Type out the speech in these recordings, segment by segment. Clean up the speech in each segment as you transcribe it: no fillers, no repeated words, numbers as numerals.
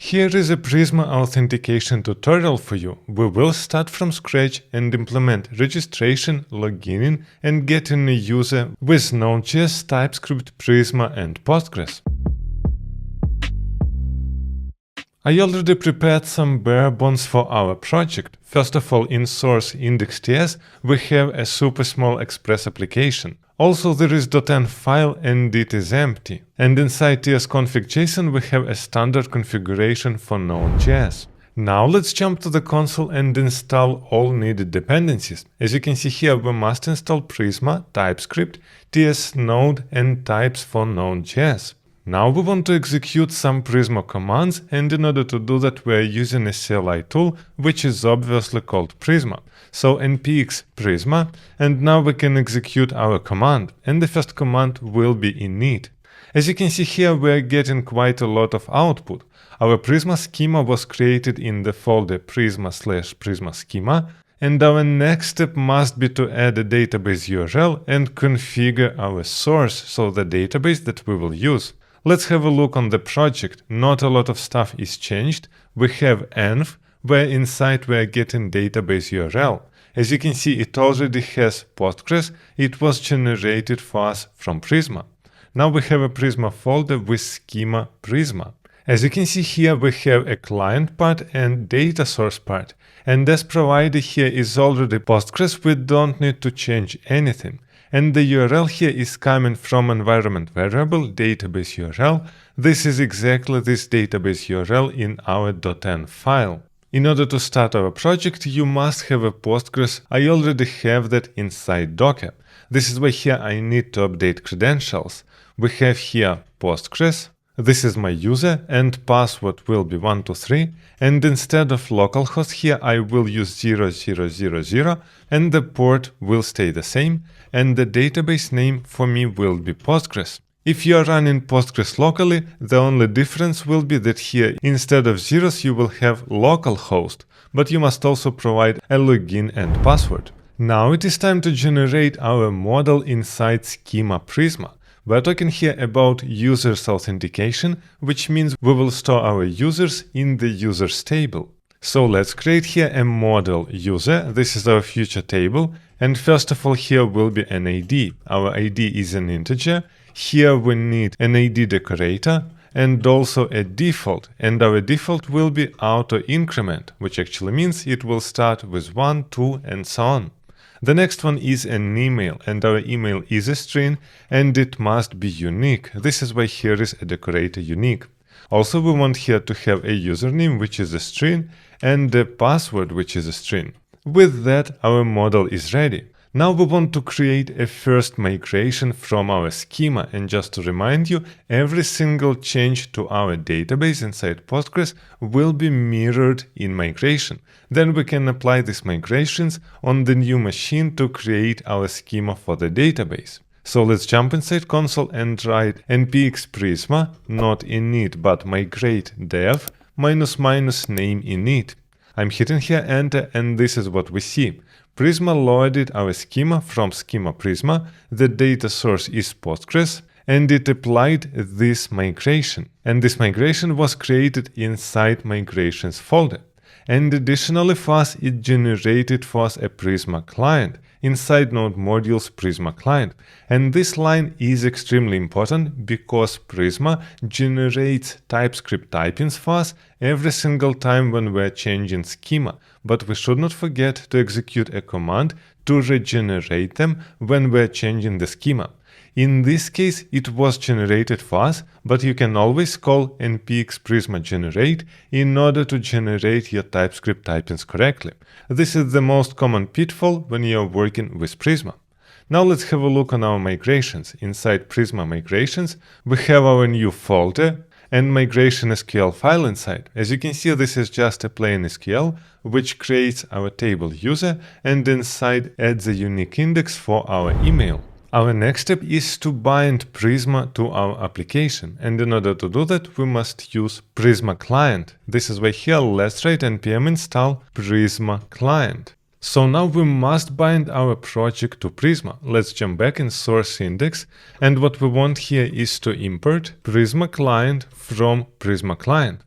Here is a Prisma authentication tutorial for you. We will start from scratch and implement registration, logging, and getting a user with Node.js, TypeScript, Prisma, and Postgres. I already prepared some bare bones for our project. First of all, in source index.ts, we have a super small Express application. Also, there is .env file and it is empty. And inside tsconfig.json, we have a standard configuration for Node.js. Now let's jump to the console and install all needed dependencies. As you can see here, we must install Prisma, TypeScript, TS Node, and types for Node.js. Now we want to execute some Prisma commands, and in order to do that we are using a CLI tool, which is obviously called Prisma. So npx Prisma, and now we can execute our command, and the first command will be init. As you can see here, we are getting quite a lot of output. Our Prisma schema was created in the folder Prisma/Prisma schema, and our next step must be to add a database URL and configure our source, so the database that we will use. Let's have a look on the project. Not a lot of stuff is changed. We have env, where inside we are getting database URL. As you can see, it already has Postgres. It was generated for us from Prisma. Now we have a Prisma folder with schema Prisma. As you can see here, we have a client part and data source part. And as provided here is already Postgres, we don't need to change anything. And the URL here is coming from environment variable database URL. This is exactly this database URL in our .env file. In order to start our project, you must have a Postgres. I already have that inside Docker. This is why here I need to update credentials. We have here Postgres. This is my user and password will be 123, and instead of localhost here I will use 0000 and the port will stay the same, and the database name for me will be Postgres. If you are running Postgres locally, the only difference will be that here instead of zeros you will have localhost, but you must also provide a login and password. Now it is time to generate our model inside schema Prisma. We're talking here about users authentication, which means we will store our users in the users table. So let's create here a model user. This is our future table. And first of all, here will be an ID. Our ID is an integer. Here we need an ID decorator and also a default. And our default will be auto increment, which actually means it will start with 1, 2, and so on. The next one is an email, and our email is a string, and it must be unique. This is why here is a decorator unique. Also, we want here to have a username, which is a string, and a password, which is a string. With that, our model is ready. Now we want to create a first migration from our schema, and just to remind you, every single change to our database inside Postgres will be mirrored in migration. Then we can apply these migrations on the new machine to create our schema for the database. So let's jump inside console and write npx Prisma, not init but migrate dev --name init. I'm hitting here enter, and this is what we see. Prisma loaded our schema from schema Prisma, the data source is Postgres, and it applied this migration. And this migration was created inside migrations folder. And additionally for us, it generated for us a Prisma client, inside Node modules Prisma client. And this line is extremely important because Prisma generates TypeScript typings for us every single time when we're changing schema. But we should not forget to execute a command to regenerate them when we're changing the schema. In this case, it was generated for us, but you can always call npx Prisma generate in order to generate your TypeScript typings correctly. This is the most common pitfall when you're working with Prisma. Now let's have a look on our migrations. Inside Prisma migrations, we have our new folder and migration SQL file inside. As you can see, this is just a plain SQL, which creates our table user and inside adds a unique index for our email. Our next step is to bind Prisma to our application, and in order to do that, we must use Prisma client. This is why here let's write npm install Prisma client. So now we must bind our project to Prisma. Let's jump back in source index, and what we want here is to import Prisma client from Prisma client.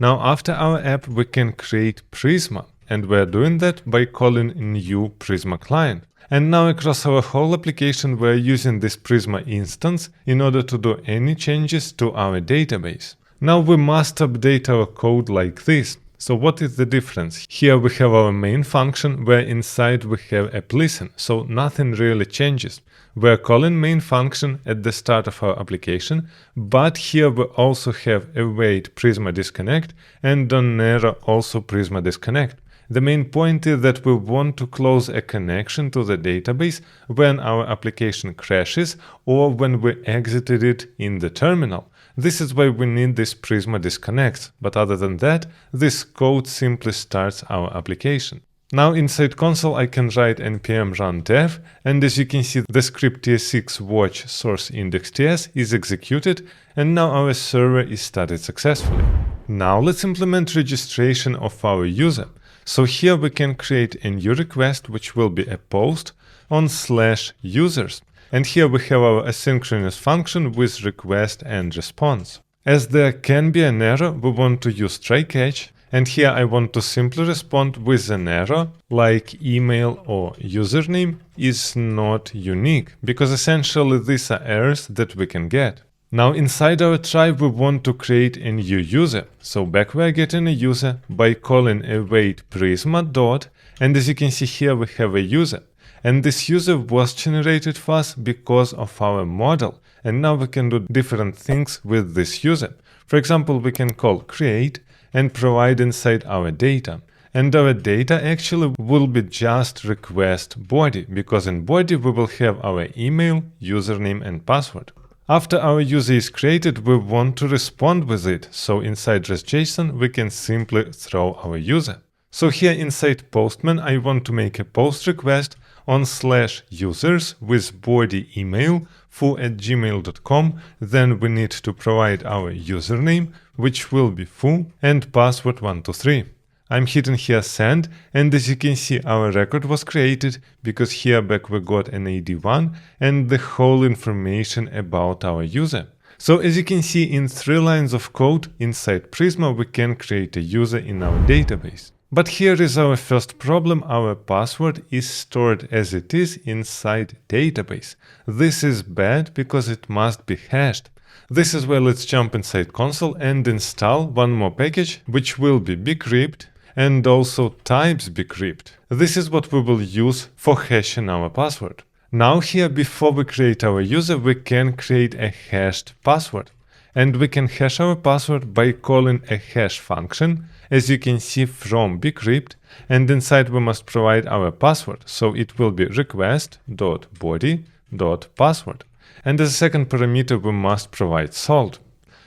Now after our app, we can create Prisma, and we're doing that by calling new Prisma client. And now across our whole application, we're using this Prisma instance in order to do any changes to our database. Now we must update our code like this. So what is the difference? Here we have our main function where inside we have app listen, so nothing really changes. We're calling main function at the start of our application, but here we also have await Prisma disconnect and on error also Prisma disconnect. The main point is that we want to close a connection to the database when our application crashes or when we exited it in the terminal. This is why we need this Prisma disconnects, but other than that, this code simply starts our application. Now inside console I can write npm run dev, and as you can see the script ts6 watch source index.ts is executed, and now our server is started successfully. Now let's implement registration of our user. So here we can create a new request which will be a post on /users. And here we have our asynchronous function with request and response. As there can be an error, we want to use try catch, and here I want to simply respond with an error like email or username is not unique, because essentially these are errors that we can get. Now inside our try we want to create a new user. So back we're getting a user by calling await prisma dot, and as you can see here we have a user. And this user was generated for us because of our model. And now we can do different things with this user. For example, we can call create and provide inside our data. And our data actually will be just request body, because in body we will have our email, username and password. After our user is created, we want to respond with it. So inside REST.json, we can simply throw our user. So here inside Postman, I want to make a post request on /users with body email foo@gmail.com. Then we need to provide our username, which will be foo, and password 123. I'm hitting here send, and as you can see our record was created because here back we got an ID1 and the whole information about our user. So as you can see in 3 lines of code inside Prisma we can create a user in our database. But here is our first problem. Our password is stored as it is inside database. This is bad because it must be hashed. This is where let's jump inside console and install one more package, which will be bcrypt and also types bcrypt. This is what we will use for hashing our password. Now here, before we create our user, we can create a hashed password. And we can hash our password by calling a hash function, as you can see from bcrypt, and inside we must provide our password. So it will be request.body.password. And as a second parameter, we must provide salt.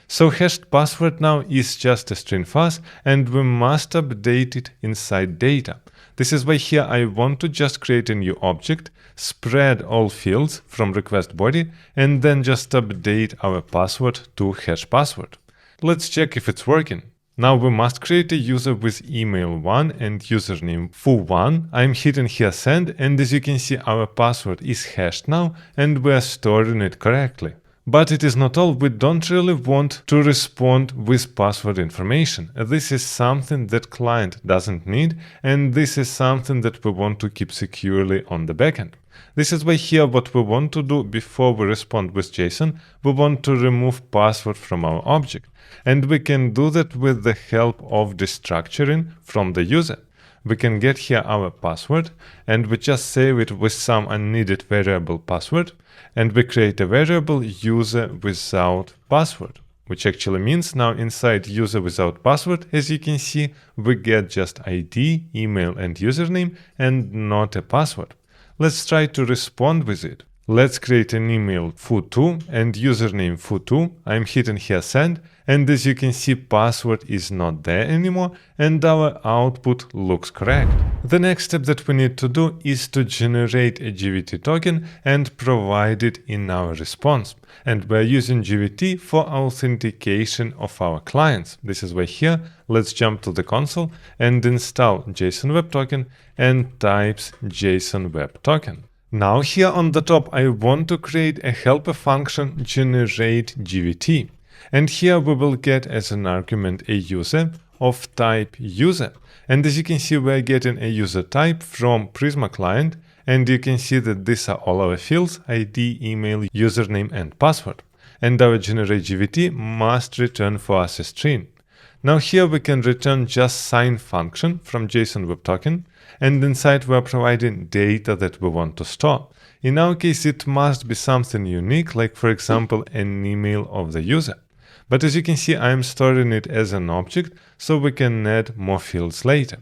So hashed password now is just a string for us, and we must update it inside data. This is why here I want to just create a new object, spread all fields from request body, and then just update our password to hash password. Let's check if it's working. Now we must create a user with email 1 and username foo1. I'm hitting here send, and as you can see our password is hashed now and we're storing it correctly. But it is not all. We don't really want to respond with password information. This is something that client doesn't need, and this is something that we want to keep securely on the backend. This is why here what we want to do before we respond with JSON, we want to remove password from our object. And we can do that with the help of destructuring from the user. We can get here our password, and we just save it with some unneeded variable password, and we create a variable user without password, which actually means now inside user without password, as you can see, we get just ID, email and username and not a password. Let's try to respond with it. Let's create an email foo2 and username foo2. I'm hitting here send, and as you can see password is not there anymore and our output looks correct. The next step that we need to do is to generate a GVT token and provide it in our response. And we're using GVT for authentication of our clients. This is why here let's jump to the console and install JSON Web Token and types JSON Web Token. Now here on the top I want to create a helper function generate GVT. And here we will get as an argument a user of type user. And as you can see, we're getting a user type from Prisma client, and you can see that these are all our fields: ID, email, username, and password. And our generate GVT must return for us a string. Now here we can return just sign function from JSON Web Token, and inside we're providing data that we want to store. In our case, it must be something unique, like for example, an email of the user. But as you can see, I'm storing it as an object, so we can add more fields later.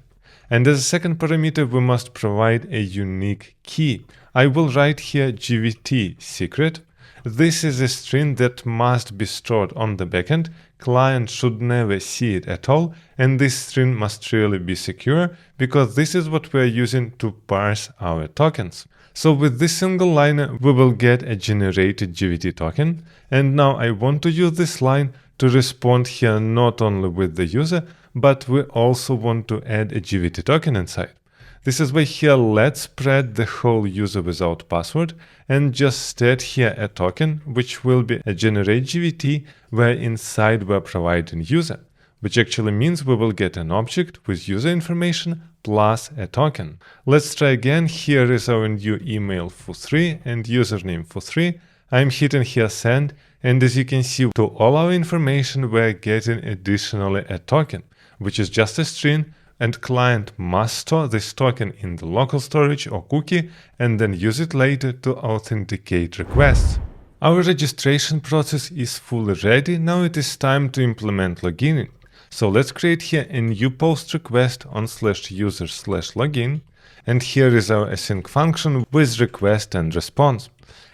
And as a second parameter, we must provide a unique key. I will write here GVT secret. This is a string that must be stored on the backend. Client should never see it at all, and this string must really be secure, because this is what we're using to parse our tokens. So with this single line, we will get a generated GVT token, and now I want to use this line to respond here not only with the user, but we also want to add a GVT token inside. This is why here let's spread the whole user without password and just state here a token, which will be a generate GVT, where inside we're providing user, which actually means we will get an object with user information plus a token. Let's try again. Here is our new email foo3 and username foo3. I'm hitting here send, and as you can see, to all our information we're getting additionally a token, which is just a string, and client must store this token in the local storage or cookie and then use it later to authenticate requests. Our registration process is fully ready. Now it is time to implement logining. So let's create here a new post request on /user/login, and here is our async function with request and response.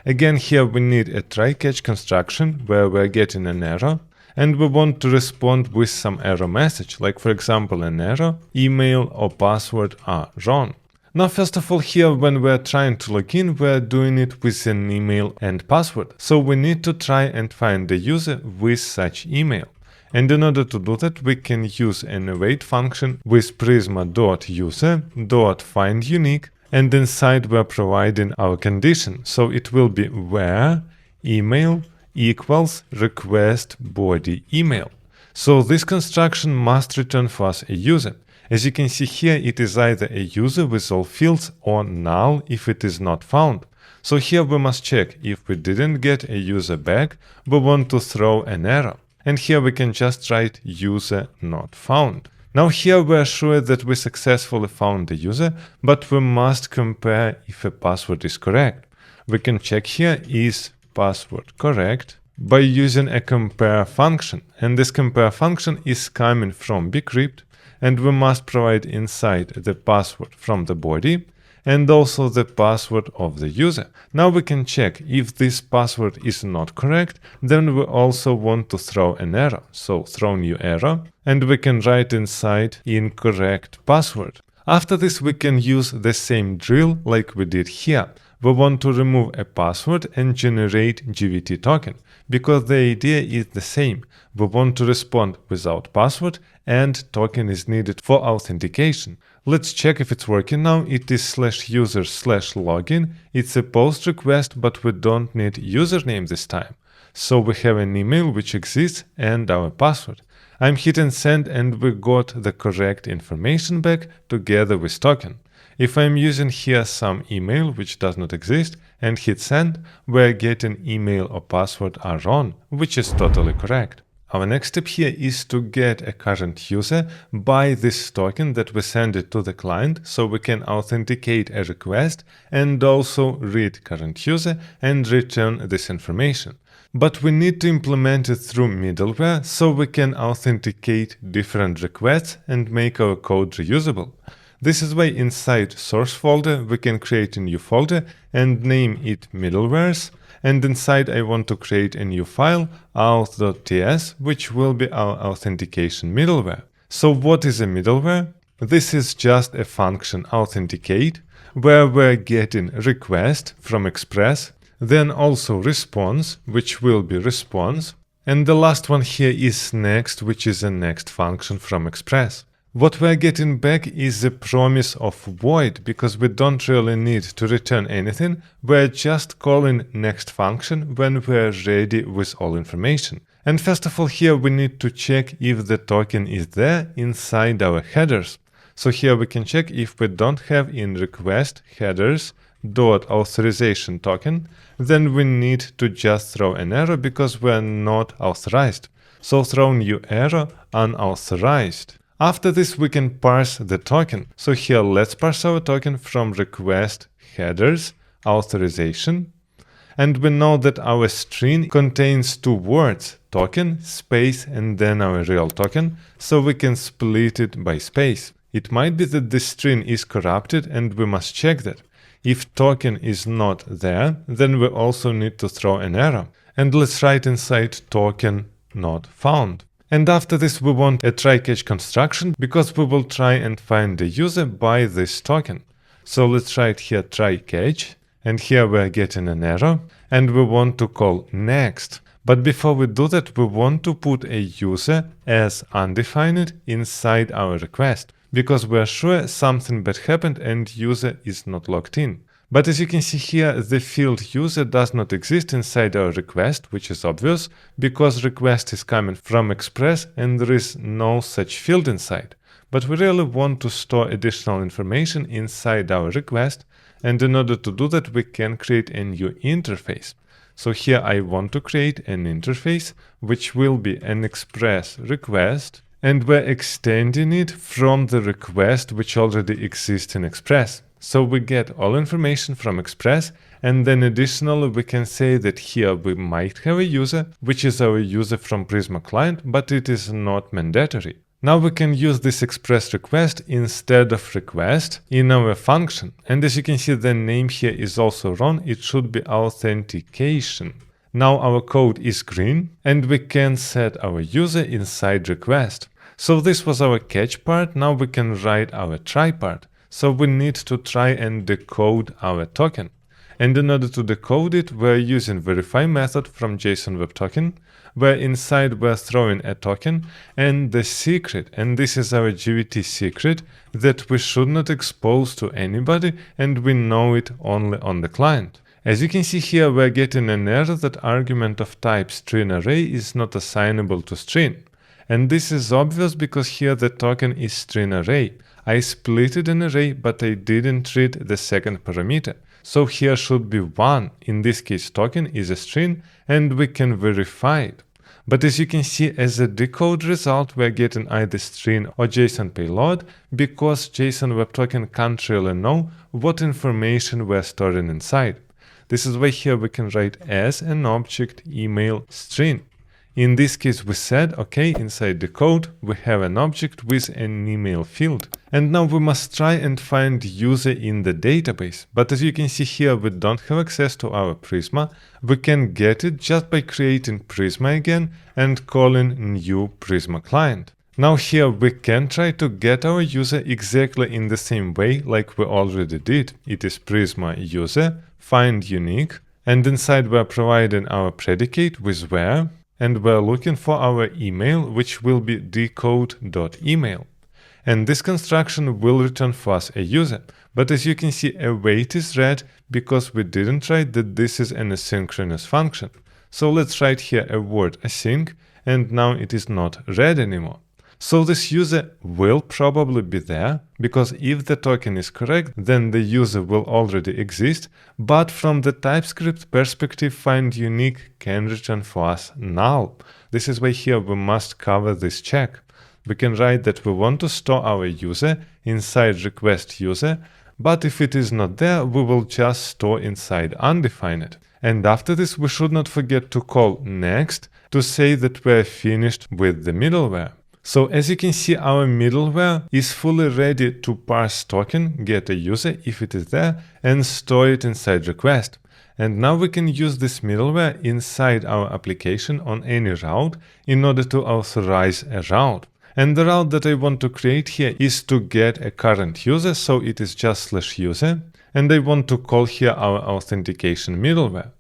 Again, here we need a try-catch construction where we're getting an error, and we want to respond with some error message, like for example an error, email or password are wrong. Now first of all, here when we're trying to log in, we're doing it with an email and password. So we need to try and find the user with such email. And in order to do that, we can use an await function with prisma.user.findUnique, and inside we're providing our condition. So it will be where email equals request body email. So this construction must return for us a user. As you can see here, it is either a user with all fields or null if it is not found. So here we must check. If we didn't get a user back, we want to throw an error. And here we can just write user not found. Now here we are sure that we successfully found the user, but we must compare if a password is correct. We can check here, is password correct, by using a compare function. And this compare function is coming from bcrypt, and we must provide inside the password from the body and also the password of the user. Now we can check if this password is not correct, then we also want to throw an error. So throw new error, and we can write inside incorrect password. After this, we can use the same drill like we did here. We want to remove a password and generate GVT token, because the idea is the same. We want to respond without password, and token is needed for authentication. Let's check if it's working now. It is /user/login. It's a post request, but we don't need username this time. So we have an email which exists and our password. I'm hitting send, and we got the correct information back together with token. If I'm using here some email which does not exist and hit send, we're getting email or password are wrong, which is totally correct. Our next step here is to get a current user by this token that we send it to the client, so we can authenticate a request and also read current user and return this information. But we need to implement it through middleware so we can authenticate different requests and make our code reusable. This is why inside source folder we can create a new folder and name it middlewares, and inside I want to create a new file auth.ts, which will be our authentication middleware. So what is a middleware? This is just a function authenticate where we're getting request from Express, then also response, which will be response, and the last one here is next, which is a next function from Express. What we're getting back is the promise of void, because we don't really need to return anything. We're just calling next function when we're ready with all information. And first of all, here we need to check if the token is there inside our headers. So here we can check if we don't have in request headers .authorization token, then we need to just throw an error because we are not authorized. So throw new error unauthorized. After this, we can parse the token. So here, let's parse our token from request headers authorization. And we know that our string contains two words, token, space, and then our real token. So we can split it by space. It might be that the string is corrupted and we must check that. If token is not there, then we also need to throw an error. And let's write inside token not found. And after this, we want a try-catch construction because we will try and find the user by this token. So let's write here try-catch, and here we are getting an error, and we want to call next. But before we do that, we want to put a user as undefined inside our request, because we are sure something bad happened and user is not logged in. But as you can see here, the field user does not exist inside our request, which is obvious, because request is coming from Express and there is no such field inside. But we really want to store additional information inside our request, and in order to do that, we can create a new interface. So here I want to create an interface, which will be an Express request, and we're extending it from the request which already exists in Express. So we get all information from Express, and then additionally we can say that here we might have a user, which is our user from Prisma client, but it is not mandatory. Now we can use this Express request instead of request in our function. And as you can see, the name here is also wrong. It should be authentication. Now our code is green, and we can set our user inside request. So this was our catch part. Now we can write our try part. So we need to try and decode our token. And in order to decode it, we're using verify method from JSON Web Token, where inside we're throwing a token and the secret, and this is our GVT secret that we should not expose to anybody, and we know it only on the client. As you can see here, we're getting an error that argument of type string array is not assignable to string. And this is obvious because here the token is string array. I splitted an array, but I didn't treat the second parameter. So here should be 1. In this case, token is a string, and we can verify it. But as you can see, as a decode result, we're getting either string or JSON payload, because JSON Web Token can't really know what information we're storing inside. This is why here we can write as an object email string. In this case, we said, okay, inside the code, we have an object with an email field. And now we must try and find user in the database. But as you can see here, we don't have access to our Prisma. We can get it just by creating Prisma again and calling new Prisma client. Now here we can try to get our user exactly in the same way like we already did. It is Prisma user, find unique, and inside we're providing our predicate with where, and we're looking for our email, which will be decode.email. And this construction will return for us a user. But as you can see, await is red because we didn't write that this is an asynchronous function. So let's write here a word async, and now it is not red anymore. So this user will probably be there, because if the token is correct, then the user will already exist, but from the TypeScript perspective, find unique can return for us null. This is why here we must cover this check. We can write that we want to store our user inside request user, but if it is not there, we will just store inside undefined. And after this, we should not forget to call next to say that we're finished with the middleware. So as you can see, our middleware is fully ready to parse token, get a user if it is there, and store it inside request. And now we can use this middleware inside our application on any route in order to authorize a route. And the route that I want to create here is to get a current user, so it is just /user, and I want to call here our authentication middleware.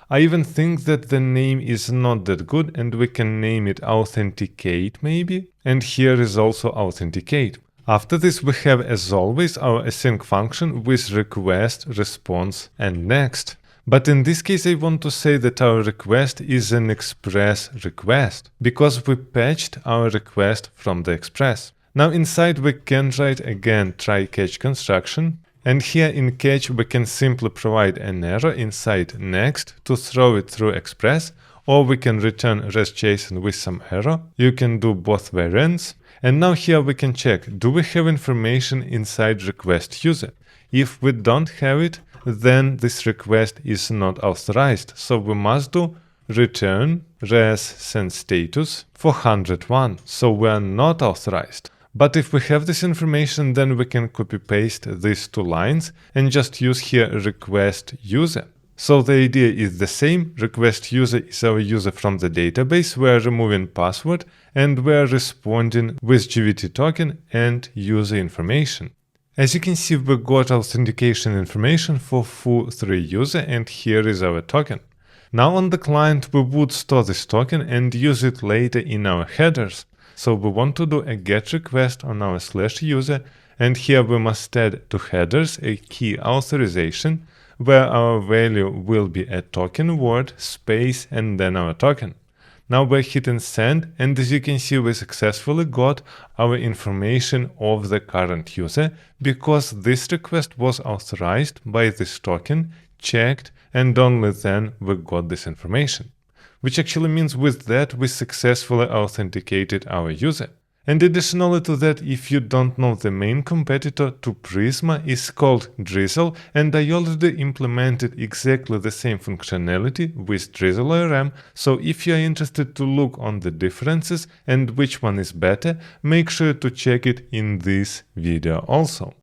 I even think that the name is not that good, and we can name it authenticate maybe, and here is also authenticate. After this, we have as always our async function with request, response, and next. But in this case, I want to say that our request is an express request, because we patched our request from the express. Now inside we can write again try catch construction, and here in catch we can simply provide an error inside next to throw it through express, or we can return res.json with some error. You can do both variants. And now here we can check, do we have information inside request user? If we don't have it, then this request is not authorized. So we must do return res send status for 101. So we are not authorized. But if we have this information, then we can copy paste these two lines and just use here request user. So the idea is the same. Request user is our user from the database. We are removing password and we are responding with GVT token and user information. As you can see, we got authentication information for foo3 user, and here is our token. Now on the client, we would store this token and use it later in our headers. So we want to do a GET request on our /user, and here we must add to headers a key authorization, where our value will be a token word, space, and then our token. Now we're hitting send, and as you can see, we successfully got our information of the current user, because this request was authorized by this token, checked, and only then we got this information. Which actually means with that we successfully authenticated our user. And additionally to that, if you don't know, the main competitor to Prisma is called Drizzle, and I already implemented exactly the same functionality with Drizzle ORM, so if you are interested to look on the differences and which one is better, make sure to check it in this video also.